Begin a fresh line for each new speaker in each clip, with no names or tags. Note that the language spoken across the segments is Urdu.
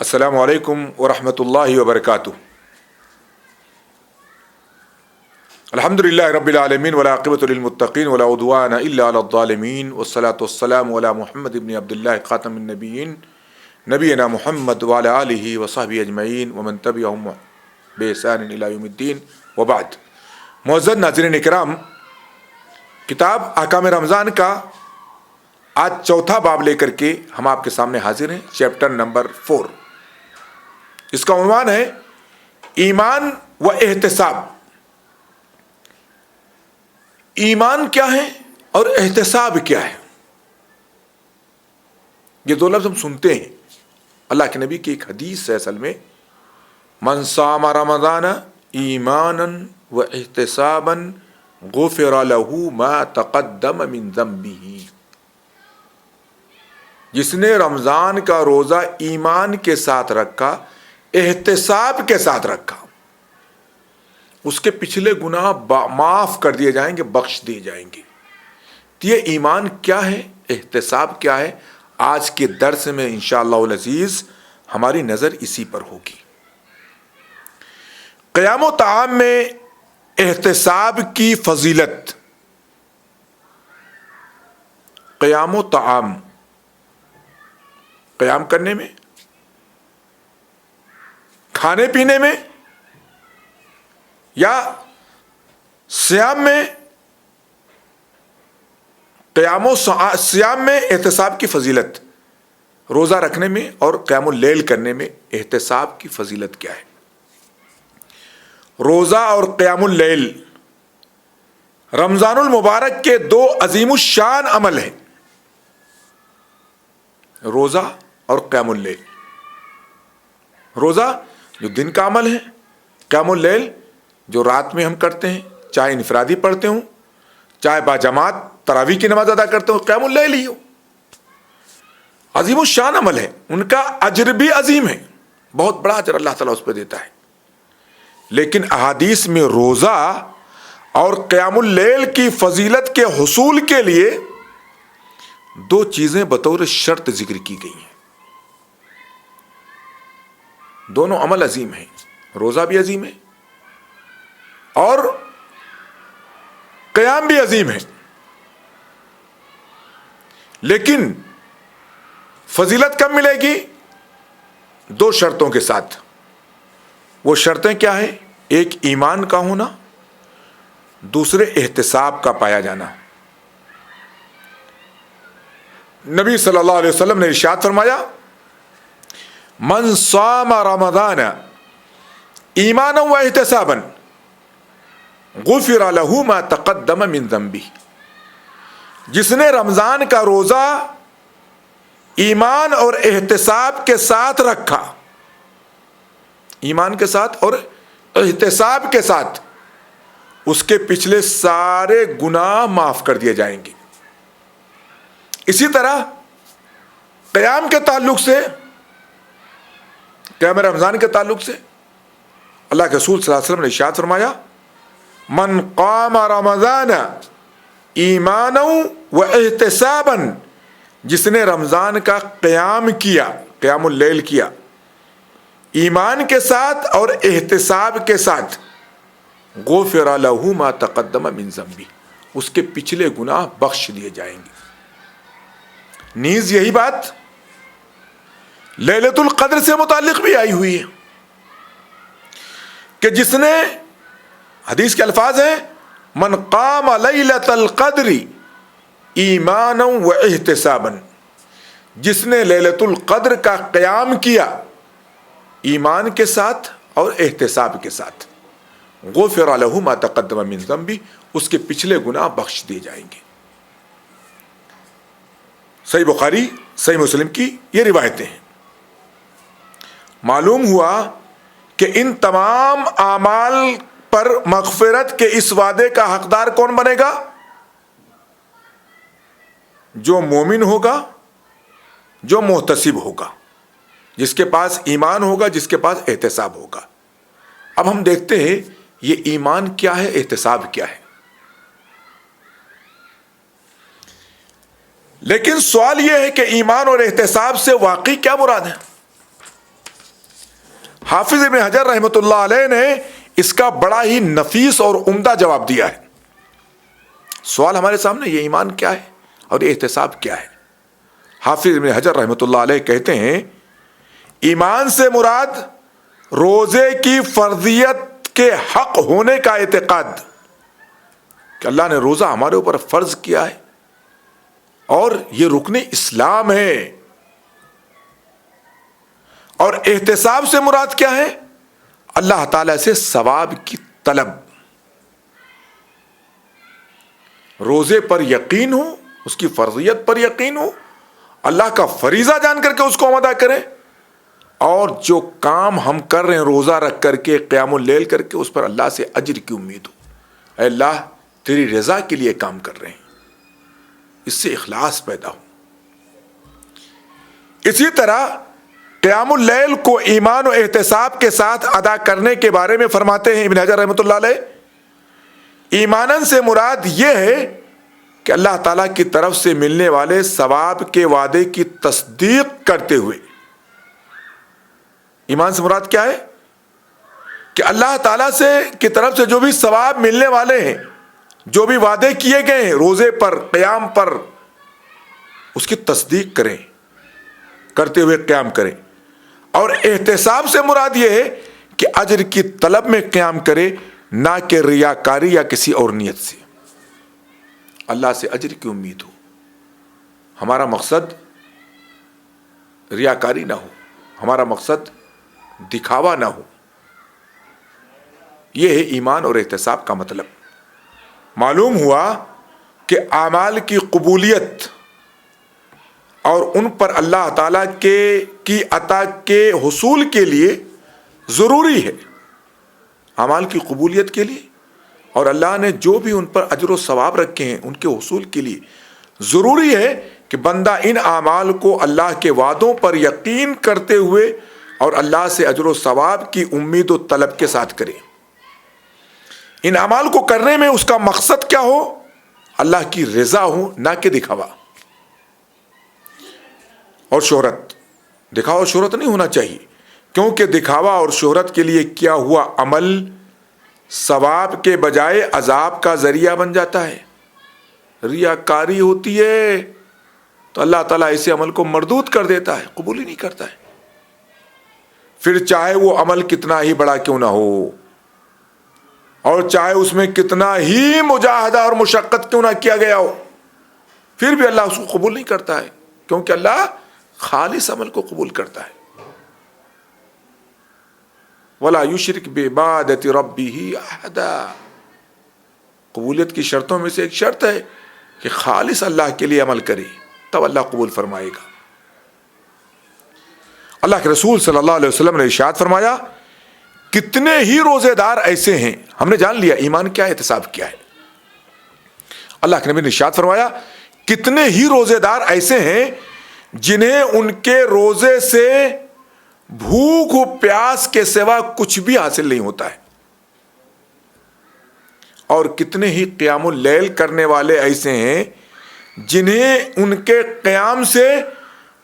السلام علیکم ورحمۃ اللہ وبرکاتہ۔ الحمد للہ رب العالمین والعاقبۃ للمتقین ولا عدوان الا علی الظالمین والصلاة والسلام علی محمد بن عبد اللہ خاتم النبیین نبینا محمد وعلی آلہ وصحبہ اجمعین ومن تبعہم بإحسان الی یوم الدین وبعد۔ معزز ناظرین اکرام، کتاب احکام رمضان کا آج چوتھا باب لے کر کے ہم آپ کے سامنے حاضر ہیں، چیپٹر نمبر 4۔ اس کا عنوان ہے ایمان و احتساب۔ ایمان کیا ہے اور احتساب کیا ہے؟ یہ دو لفظ ہم سنتے ہیں، اللہ کے نبی کی ایک حدیث ہے اصل میں، من صام رمضان ایمانا و احتسابا غفر له ما تقدم من ذنبه۔ جس نے رمضان کا روزہ ایمان کے ساتھ رکھا، احتساب کے ساتھ رکھا، اس کے پچھلے گناہ معاف کر دیے جائیں گے، بخش دیے جائیں گے۔ تو یہ ایمان کیا ہے، احتساب کیا ہے، آج کے درس میں انشاءاللہ العزیز ہماری نظر اسی پر ہوگی۔ قیام و طعام میں احتساب کی فضیلت۔ قیام و طعام، قیام کرنے میں، کھانے پینے میں، یا صیام میں، قیام و صیام میں احتساب کی فضیلت، روزہ رکھنے میں اور قیام اللیل کرنے میں احتساب کی فضیلت کیا ہے؟ روزہ اور قیام اللیل رمضان المبارک کے دو عظیم الشان عمل ہیں، روزہ اور قیام اللیل۔ روزہ جو دن کا عمل ہے، قیام اللیل جو رات میں ہم کرتے ہیں، چاہے انفرادی پڑھتے ہوں، چاہے باجماعت تراویح کی نماز ادا کرتے ہوں، قیام اللیل ہی ہو، عظیم الشان عمل ہے، ان کا اجر بھی عظیم ہے، بہت بڑا اجر اللہ تعالیٰ اس پہ دیتا ہے۔ لیکن احادیث میں روزہ اور قیام اللیل کی فضیلت کے حصول کے لیے دو چیزیں بطور شرط ذکر کی گئی ہیں۔ دونوں عمل عظیم ہیں، روزہ بھی عظیم ہے اور قیام بھی عظیم ہے، لیکن فضیلت کب ملے گی؟ دو شرطوں کے ساتھ۔ وہ شرطیں کیا ہیں؟ ایک ایمان کا ہونا، دوسرے احتساب کا پایا جانا۔ نبی صلی اللہ علیہ وسلم نے ارشاد فرمایا، من صام رمضان ایمانا و احتسابا غفر له ما تقدم من ذنبه۔ جس نے رمضان کا روزہ ایمان اور احتساب کے ساتھ رکھا، ایمان کے ساتھ اور احتساب کے ساتھ، اس کے پچھلے سارے گناہ معاف کر دیے جائیں گے۔ اسی طرح قیام کے تعلق سے، قیام رمضان کے تعلق سے اللہ کے رسول صلی اللہ علیہ وسلم نے ارشاد فرمایا، من قام رمضان ایمانا و احتسابا۔ جس نے رمضان کا قیام کیا، قیام اللیل کیا، ایمان کے ساتھ اور احتساب کے ساتھ، غفر له ما تقدم من ذنبه، اس کے پچھلے گناہ بخش دیے جائیں گے۔ نیز یہی بات لیلۃ القدر سے متعلق بھی آئی ہوئی ہے کہ جس نے، حدیث کے الفاظ ہیں، من قام لیلۃ القدر ایمانا و احتسابا۔ جس نے لیلۃ القدر کا قیام کیا ایمان کے ساتھ اور احتساب کے ساتھ، غفر له ما تقدم من ذنبه، اس کے پچھلے گناہ بخش دیے جائیں گے۔ صحیح بخاری، صحیح مسلم کی یہ روایتیں ہیں۔ معلوم ہوا کہ ان تمام اعمال پر مغفرت کے اس وعدے کا حقدار کون بنے گا؟ جو مومن ہوگا، جو محتسب ہوگا، جس کے پاس ایمان ہوگا، جس کے پاس احتساب ہوگا۔ اب ہم دیکھتے ہیں یہ ایمان کیا ہے، احتساب کیا ہے۔ لیکن سوال یہ ہے کہ ایمان اور احتساب سے واقعی کیا مراد ہے؟ حافظ ابن حجر رحمۃ اللہ علیہ نے اس کا بڑا ہی نفیس اور عمدہ جواب دیا ہے. سوال ہمارے سامنے یہ ایمان کیا ہے اور یہ احتساب کیا ہے. حافظ ابن حجر رحمۃ اللہ علیہ کہتے ہیں ایمان سے مراد روزے کی فرضیت کے حق ہونے کا اعتقاد کہ اللہ نے روزہ ہمارے اوپر فرض کیا ہے اور یہ رکن اسلام ہے. اور احتساب سے مراد کیا ہے؟ اللہ تعالی سے ثواب کی طلب. روزے پر یقین ہو, اس کی فرضیت پر یقین ہو, اللہ کا فریضہ جان کر کے اس کو ہم ادا کریں, اور جو کام ہم کر رہے ہیں روزہ رکھ کر کے, قیام اللیل کر کے, اس پر اللہ سے اجر کی امید ہو. اے اللہ تیری رضا کے لیے کام کر رہے ہیں, اس سے اخلاص پیدا ہو. اسی طرح قیام اللیل کو ایمان و احتساب کے ساتھ ادا کرنے کے بارے میں فرماتے ہیں ابن حجر رحمۃ اللہ علیہ, ایماناً سے مراد یہ ہے کہ اللہ تعالیٰ کی طرف سے ملنے والے ثواب کے وعدے کی تصدیق کرتے ہوئے. ایمان سے مراد کیا ہے؟ کہ اللہ تعالیٰ سے کی طرف سے جو بھی ثواب ملنے والے ہیں, جو بھی وعدے کیے گئے ہیں روزے پر, قیام پر, اس کی تصدیق کریں, کرتے ہوئے قیام کریں. اور احتساب سے مراد یہ ہے کہ اجر کی طلب میں قیام کرے, نہ کہ ریاکاری یا کسی اور نیت سے. اللہ سے اجر کی امید ہو, ہمارا مقصد ریاکاری نہ ہو, ہمارا مقصد دکھاوا نہ ہو. یہ ہے ایمان اور احتساب کا مطلب. معلوم ہوا کہ اعمال کی قبولیت اور ان پر اللہ تعالیٰ کی عطا کے حصول کے لیے ضروری ہے, اعمال کی قبولیت کے لیے, اور اللہ نے جو بھی ان پر اجر و ثواب رکھے ہیں ان کے حصول کے لیے ضروری ہے کہ بندہ ان اعمال کو اللہ کے وعدوں پر یقین کرتے ہوئے اور اللہ سے اجر و ثواب کی امید و طلب کے ساتھ کرے. ان اعمال کو کرنے میں اس کا مقصد کیا ہو؟ اللہ کی رضا ہو, نہ کہ دکھاوا اور شہرت. دکھاوا اور شہرت نہیں ہونا چاہیے, کیونکہ دکھاوا اور شہرت کے لیے کیا ہوا عمل ثواب کے بجائے عذاب کا ذریعہ بن جاتا ہے. ریاکاری ہوتی ہے تو اللہ تعالیٰ ایسے عمل کو مردود کر دیتا ہے, قبول ہی نہیں کرتا ہے. پھر چاہے وہ عمل کتنا ہی بڑا کیوں نہ ہو, اور چاہے اس میں کتنا ہی مجاہدہ اور مشقت کیوں نہ کیا گیا ہو, پھر بھی اللہ اس کو قبول نہیں کرتا ہے, کیونکہ اللہ خالص عمل کو قبول کرتا ہے. وَلَا يُشْرِكْ بِعِبَادَةِ رَبِّهِ أَحَدًا. قبولیت کی شرطوں میں سے ایک شرط ہے کہ خالص اللہ کے لیے عمل کرے, تب اللہ قبول فرمائے گا. اللہ کے رسول صلی اللہ علیہ وسلم نے ارشاد فرمایا کتنے ہی روزے دار ایسے ہیں. ہم نے جان لیا ایمان کیا ہے, احتساب کیا ہے. اللہ کے نبی نے ارشاد فرمایا کتنے ہی روزے دار ایسے ہیں جنہیں ان کے روزے سے بھوک و پیاس کے سوا کچھ بھی حاصل نہیں ہوتا ہے, اور کتنے ہی قیام اللیل کرنے والے ایسے ہیں جنہیں ان کے قیام سے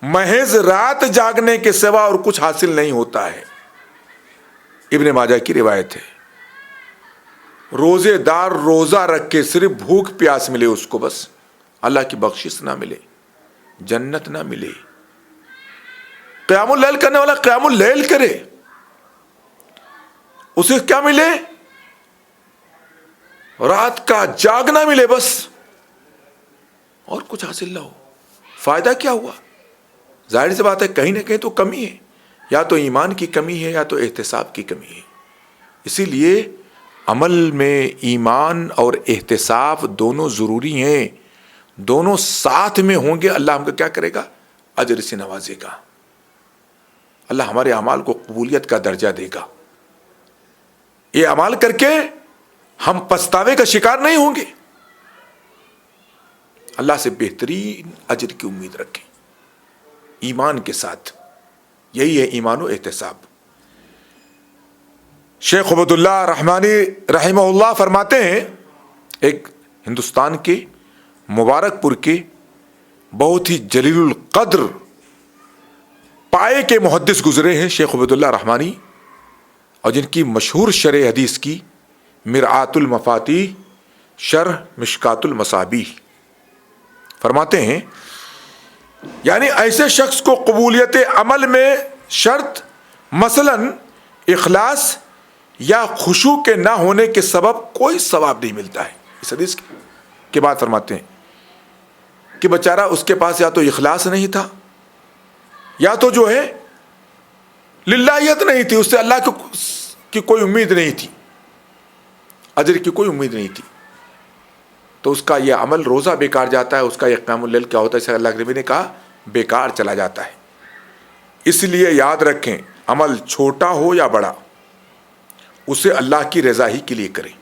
محض رات جاگنے کے سوا اور کچھ حاصل نہیں ہوتا ہے. ابن ماجہ کی روایت ہے, روزے دار روزہ رکھ کے صرف بھوک پیاس ملے اس کو, بس اللہ کی بخشش نہ ملے, جنت نہ ملے. قیام اللیل کرنے والا قیام اللیل کرے, اسے کیا ملے؟ رات کا جاگنا ملے بس, اور کچھ حاصل نہ ہو. فائدہ کیا ہوا؟ ظاہر سی بات ہے کہیں نہ کہیں تو کمی ہے, یا تو ایمان کی کمی ہے یا تو احتساب کی کمی ہے. اسی لیے عمل میں ایمان اور احتساب دونوں ضروری ہیں, دونوں ساتھ میں ہوں گے. اللہ ہم کو کیا کرے گا؟ اجر سے نوازے گا. اللہ ہمارے اعمال کو قبولیت کا درجہ دے گا. یہ اعمال کر کے ہم پچھتاوے کا شکار نہیں ہوں گے. اللہ سے بہترین اجر کی امید رکھیں ایمان کے ساتھ. یہی ہے ایمان و احتساب. شیخ عبد اللہ رحمانی رحمہ اللہ فرماتے ہیں, ایک ہندوستان کے مبارک پور کے بہت ہی جلیل القدر پائے کے محدث گزرے ہیں شیخ عبد اللہ رحمانی اور جن کی مشہور شرح حدیث کی مرآت المفاتیح شرح مشکات المصابیح، فرماتے ہیں یعنی ایسے شخص کو قبولیت عمل میں شرط مثلاً اخلاص یا خشوع کے نہ ہونے کے سبب کوئی ثواب نہیں ملتا ہے۔ اس حدیث کے بعد فرماتے ہیں کہ بیچارہ اس کے پاس یا تو اخلاص نہیں تھا یا تو جو ہے للہیت نہیں تھی، اس سے اللہ کی کوئی امید نہیں تھی، اجر کی کوئی امید نہیں تھی، تو اس کا یہ عمل روزہ بیکار جاتا ہے، اس کا یہ قیام اللیل کیا ہوتا ہے، جیسے اللہ کے نبی نے کہا بیکار چلا جاتا ہے۔ اس لیے یاد رکھیں عمل چھوٹا ہو یا بڑا اسے اللہ کی رضا ہی کے لیے کریں۔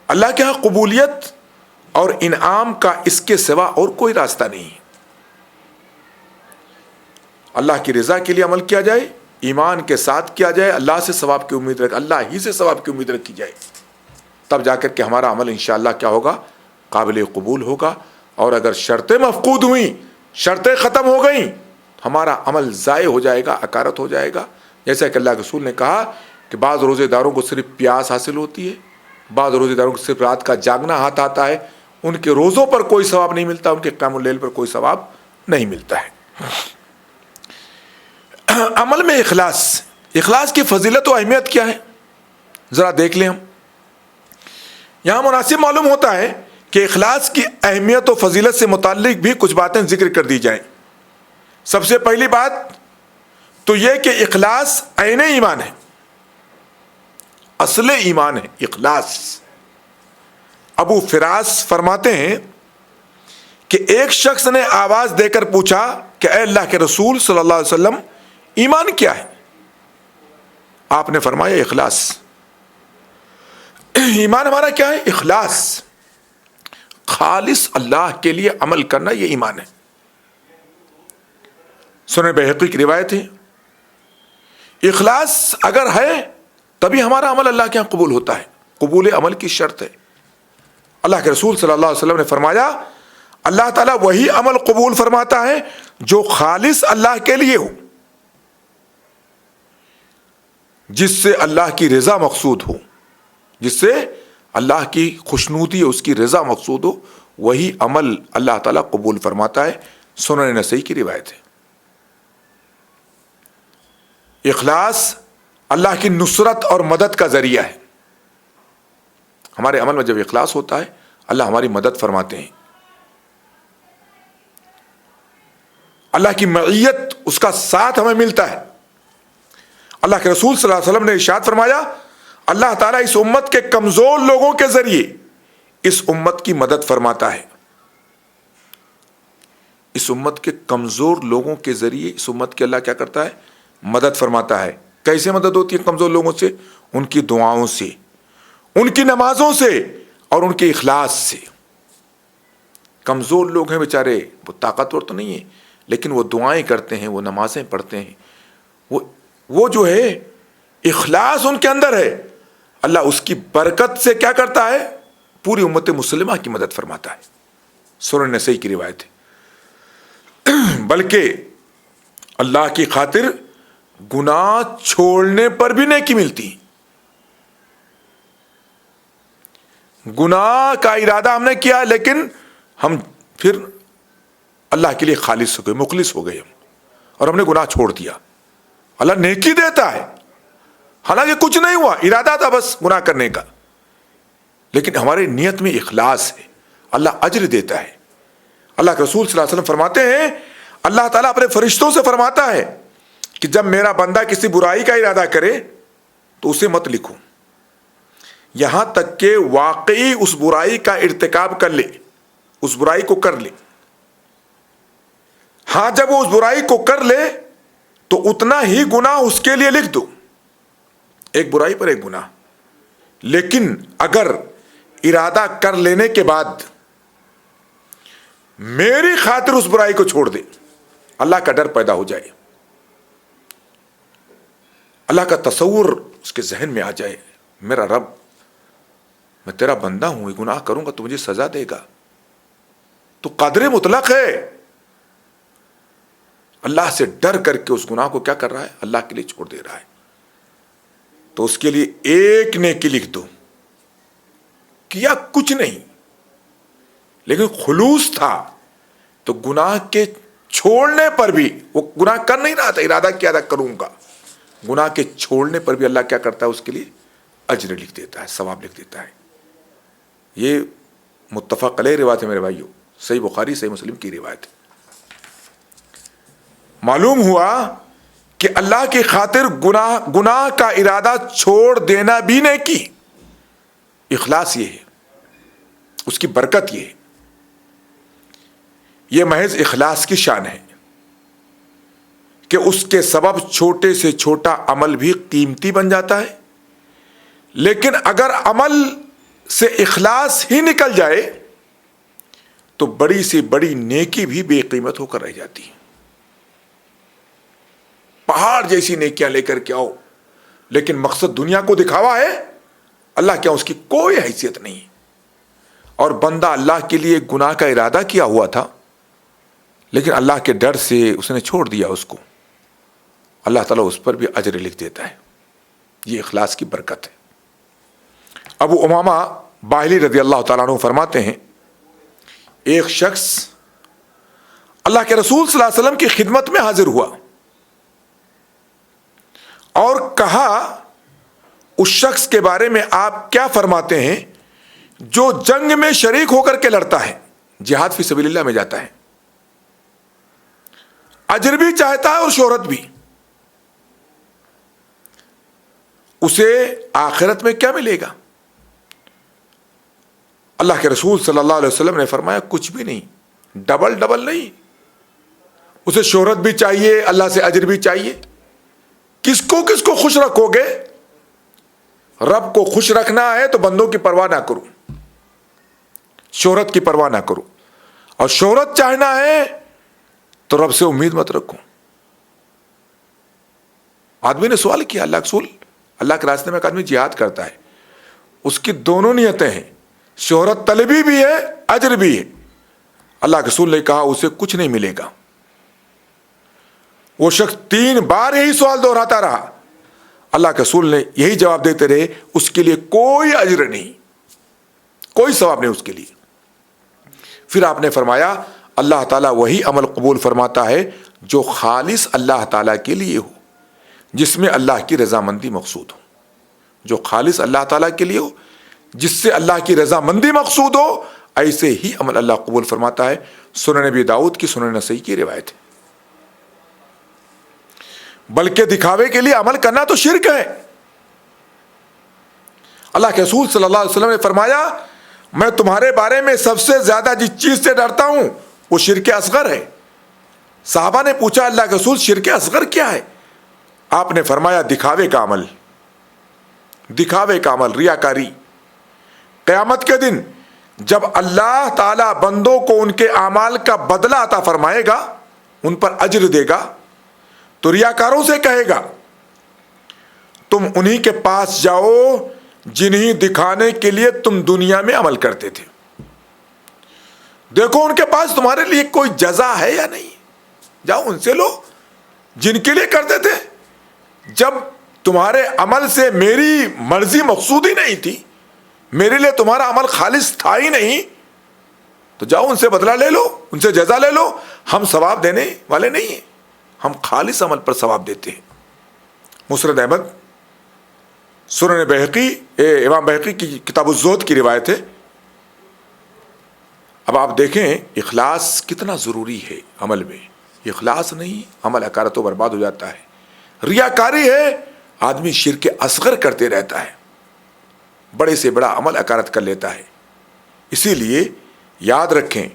اللہ کے ہاں قبولیت اور انعام کا اس کے سوا اور کوئی راستہ نہیں ہے۔ اللہ کی رضا کے لیے عمل کیا جائے، ایمان کے ساتھ کیا جائے، اللہ سے ثواب کی امید اللہ ہی سے ثواب کی امید رکھی جائے، تب جا کر کے ہمارا عمل انشاءاللہ کیا ہوگا، قابل قبول ہوگا۔ اور اگر شرطیں مفقود ہوئیں، شرطیں ختم ہو گئیں، ہمارا عمل ضائع ہو جائے گا، اکارت ہو جائے گا۔ جیسا کہ اللہ کے رسول نے کہا کہ بعض روزے داروں کو صرف پیاس حاصل ہوتی ہے، بعض روزے داروں کو صرف رات کا جاگنا ہاتھ آتا ہے، ان کے روزوں پر کوئی ثواب نہیں ملتا، ان کے قیام اللیل پر کوئی ثواب نہیں ملتا ہے۔ عمل میں اخلاص کی فضیلت و اہمیت کیا ہے، ذرا دیکھ لیں ہم۔ یہاں مناسب معلوم ہوتا ہے کہ اخلاص کی اہمیت و فضیلت سے متعلق بھی کچھ باتیں ذکر کر دی جائیں۔ سب سے پہلی بات تو یہ کہ اخلاص عین ایمان ہے، اصل ایمان ہے اخلاص۔ ابو فراس فرماتے ہیں کہ ایک شخص نے آواز دے کر پوچھا کہ اے اللہ کے رسول صلی اللہ علیہ وسلم ایمان کیا ہے؟ آپ نے فرمایا اخلاص۔ ایمان ہمارا کیا ہے؟ اخلاص، خالص اللہ کے لیے عمل کرنا، یہ ایمان ہے۔ سنن بہقی کی روایت ہے، اخلاص اگر ہے تبھی ہمارا عمل اللہ کے یہاں قبول ہوتا ہے، قبول عمل کی شرط ہے۔ اللہ کے رسول صلی اللہ علیہ وسلم نے فرمایا اللہ تعالیٰ وہی عمل قبول فرماتا ہے جو خالص اللہ کے لیے ہو، جس سے اللہ کی رضا مقصود ہو، جس سے اللہ کی خوشنودی اس کی رضا مقصود ہو، وہی عمل اللہ تعالیٰ قبول فرماتا ہے۔ سنن نسائی کی روایت ہے۔ اخلاص اللہ کی نصرت اور مدد کا ذریعہ ہے۔ ہمارے عمل میں جب اخلاص ہوتا ہے اللہ ہماری مدد فرماتے ہیں، اللہ کی معیت، اس کا ساتھ ہمیں ملتا ہے۔ اللہ کے رسول صلی اللہ علیہ وسلم نے ارشاد فرمایا اللہ تعالیٰ اس امت کے کمزور لوگوں کے ذریعے اس امت کی مدد فرماتا ہے۔ اس امت کے کمزور لوگوں کے ذریعے اس امت کی اللہ کیا کرتا ہے؟ مدد فرماتا ہے۔ کیسے مدد ہوتی ہے کمزور لوگوں سے؟ ان کی دعاؤں سے، ان کی نمازوں سے اور ان کے اخلاص سے۔ کمزور لوگ ہیں بیچارے، وہ طاقتور تو نہیں ہیں لیکن وہ دعائیں کرتے ہیں، وہ نمازیں پڑھتے ہیں، وہ جو ہے اخلاص ان کے اندر ہے، اللہ اس کی برکت سے کیا کرتا ہے؟ پوری امت مسلمہ کی مدد فرماتا ہے۔ سنن نسائی کی روایت ہے۔ بلکہ اللہ کی خاطر گناہ چھوڑنے پر بھی نیکی ملتی۔ گناہ کا ارادہ ہم نے کیا لیکن ہم پھر اللہ کے لیے خالص ہو گئے، مخلص ہو گئے ہم، اور ہم نے گناہ چھوڑ دیا، اللہ نیکی دیتا ہے۔ حالانکہ کچھ نہیں ہوا، ارادہ تھا بس گناہ کرنے کا، لیکن ہمارے نیت میں اخلاص ہے، اللہ اجر دیتا ہے۔ اللہ کے رسول صلی اللہ علیہ وسلم فرماتے ہیں اللہ تعالیٰ اپنے فرشتوں سے فرماتا ہے کہ جب میرا بندہ کسی برائی کا ارادہ کرے تو اسے مت لکھو یہاں تک کہ واقعی اس برائی کا ارتکاب کر لے، اس برائی کو کر لے۔ ہاں جب وہ اس برائی کو کر لے تو اتنا ہی گناہ اس کے لیے لکھ دو، ایک برائی پر ایک گناہ۔ لیکن اگر ارادہ کر لینے کے بعد میری خاطر اس برائی کو چھوڑ دے، اللہ کا ڈر پیدا ہو جائے، اللہ کا تصور اس کے ذہن میں آ جائے، میرا رب، میں تیرا بندہ ہوں، یہ گناہ کروں گا تو مجھے سزا دے گا، تو قادر مطلق ہے، اللہ سے ڈر کر کے اس گناہ کو کیا کر رہا ہے؟ اللہ کے لیے چھوڑ دے رہا ہے۔ تو اس کے لیے ایک نیکی لکھ دو. کیا کچھ نہیں لیکن خلوص تھا, تو گناہ کے چھوڑنے پر بھی, وہ گناہ کر نہیں رہا تھا, ارادہ کیا تھا کروں گا, گناہ کے چھوڑنے پر بھی اللہ کیا کرتا ہے, اس کے لیے اجر لکھ دیتا ہے, ثواب لکھ دیتا ہے. یہ متفق علیہ روایت ہے میرے بھائیوں, صحیح بخاری صحیح مسلم کی روایت ہے. معلوم ہوا کہ اللہ کی خاطر گناہ کا ارادہ چھوڑ دینا بھی نیکی. اخلاص یہ ہے, اس کی برکت یہ ہے. یہ محض اخلاص کی شان ہے کہ اس کے سبب چھوٹے سے چھوٹا عمل بھی قیمتی بن جاتا ہے. لیکن اگر عمل سے اخلاص ہی نکل جائے تو بڑی سے بڑی نیکی بھی بے قیمت ہو کر رہ جاتی ہے. پہاڑ جیسی نیکیاں لے کر کے آؤ, لیکن مقصد دنیا کو دکھاوا ہے, اللہ کیا اس کی کوئی حیثیت نہیں. اور بندہ اللہ کے لیے گناہ کا ارادہ کیا ہوا تھا, لیکن اللہ کے ڈر سے اس نے چھوڑ دیا اس کو, اللہ تعالیٰ اس پر بھی اجر لکھ دیتا ہے. یہ اخلاص کی برکت ہے. ابو امامہ باہلی رضی اللہ تعالیٰ عنہ فرماتے ہیں, ایک شخص اللہ کے رسول صلی اللہ علیہ وسلم کی خدمت میں حاضر ہوا اور کہا, اس شخص کے بارے میں آپ کیا فرماتے ہیں جو جنگ میں شریک ہو کر کے لڑتا ہے, جہاد فی سبیل اللہ میں جاتا ہے, اجر بھی چاہتا ہے اور شہرت بھی, اسے آخرت میں کیا ملے گا؟ اللہ کے رسول صلی اللہ علیہ وسلم نے فرمایا, کچھ بھی نہیں, ڈبل نہیں. اسے شہرت بھی چاہیے, اللہ سے اجر بھی چاہیے. کس کو خوش رکھو گے؟ رب کو خوش رکھنا ہے تو بندوں کی پرواہ نہ کرو, شہرت کی پرواہ نہ کرو. اور شہرت چاہنا ہے تو رب سے امید مت رکھو. آدمی نے سوال کیا, اللہ رسول, اللہ کے راستے میں ایک آدمی جہاد کرتا ہے, اس کی دونوں نیتیں ہیں, شہرت طلبی بھی ہے, اجر بھی ہے. اللہ کے رسول نے کہا اسے کچھ نہیں ملے گا. وہ شخص 3 بار یہی سوال دہراتا رہا. اللہ کے رسول نے یہی جواب دیتے رہے, اس کے لیے کوئی اجر نہیں, کوئی ثواب نہیں اس کے لیے. پھر آپ نے فرمایا, اللہ تعالیٰ وہی عمل قبول فرماتا ہے جو خالص اللہ تعالیٰ کے لیے ہو, جس میں اللہ کی رضامندی مقصود ہو. جو خالص اللہ تعالیٰ کے لیے ہو, جس سے اللہ کی رضامندی مقصود ہو, ایسے ہی عمل اللہ قبول فرماتا ہے. سنن نبی داؤد کی, سنن نسائی کی روایت ہے. بلکہ دکھاوے کے لیے عمل کرنا تو شرک ہے. اللہ کے رسول صلی اللہ علیہ وسلم نے فرمایا, میں تمہارے بارے میں سب سے زیادہ جس چیز سے ڈرتا ہوں وہ شرک اصغر ہے. صحابہ نے پوچھا, اللہ کے رسول شرک اصغر کیا ہے؟ آپ نے فرمایا, دکھاوے کا عمل, دکھاوے کا عمل, ریاکاری. قیامت کے دن جب اللہ تعالیٰ بندوں کو ان کے اعمال کا بدلہ عطا فرمائے گا, ان پر اجر دے گا, تو ریاکاروں سے کہے گا, تم انہی کے پاس جاؤ جنہیں دکھانے کے لیے تم دنیا میں عمل کرتے تھے. دیکھو ان کے پاس تمہارے لیے کوئی جزا ہے یا نہیں, جاؤ ان سے لو جن کے لیے کرتے تھے. جب تمہارے عمل سے میری مرضی مقصود ہی نہیں تھی, میرے لیے تمہارا عمل خالص تھا ہی نہیں, تو جاؤ ان سے بدلہ لے لو, ان سے جزا لے لو. ہم ثواب دینے والے نہیں ہیں, ہم خالص عمل پر ثواب دیتے ہیں. مسند احمد, سنن بہقی, امام بہقی کی کتاب الزہد کی روایت ہے. اب آپ دیکھیں اخلاص کتنا ضروری ہے عمل میں. اخلاص نہیں, عمل اکارت و برباد ہو جاتا ہے. ریاکاری ہے, آدمی شرک اصغر کرتے رہتا ہے, بڑے سے بڑا عمل اکارت کر لیتا ہے. اسی لیے یاد رکھیں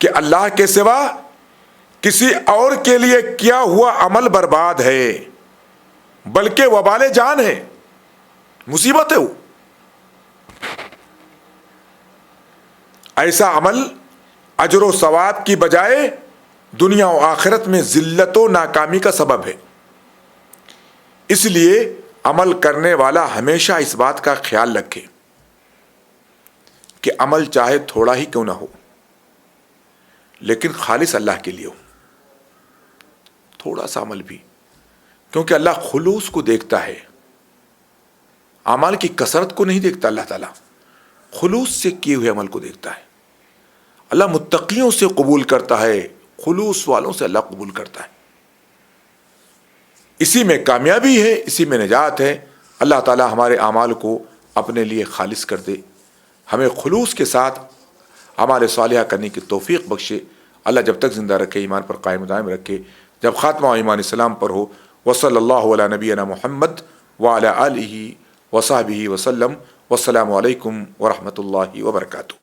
کہ اللہ کے سوا کسی اور کے لیے کیا ہوا عمل برباد ہے, بلکہ وبال جان ہے, مصیبت ہے وہ. ایسا عمل اجر و ثواب کی بجائے دنیا و آخرت میں ذلت و ناکامی کا سبب ہے. اس لیے عمل کرنے والا ہمیشہ اس بات کا خیال رکھے کہ عمل چاہے تھوڑا ہی کیوں نہ ہو, لیکن خالص اللہ کے لیے ہو. تھوڑا سا عمل بھی, کیونکہ اللہ خلوص کو دیکھتا ہے, اعمال کی کثرت کو نہیں دیکھتا اللہ تعالیٰ، خلوص سے کیے ہوئے عمل کو دیکھتا ہے۔ اللہ متقیوں سے قبول کرتا ہے، خلوص والوں سے اللہ قبول کرتا ہے۔ اسی میں کامیابی ہے، اسی میں نجات ہے۔ اللہ تعالیٰ ہمارے اعمال کو اپنے لیے خالص کر دے، ہمیں خلوص کے ساتھ اعمال صالحہ کرنے کی توفیق بخشے۔ اللہ جب تک زندہ رکھے، ایمان پر قائم دائم رکھے، جب خاتمہ ایمان اسلام پر ہو۔ وصلی اللہ علی نبینا محمد وعلی آلہ وصحبہ وسلم۔ والسلام علیکم ورحمۃ اللہ وبرکاتہ۔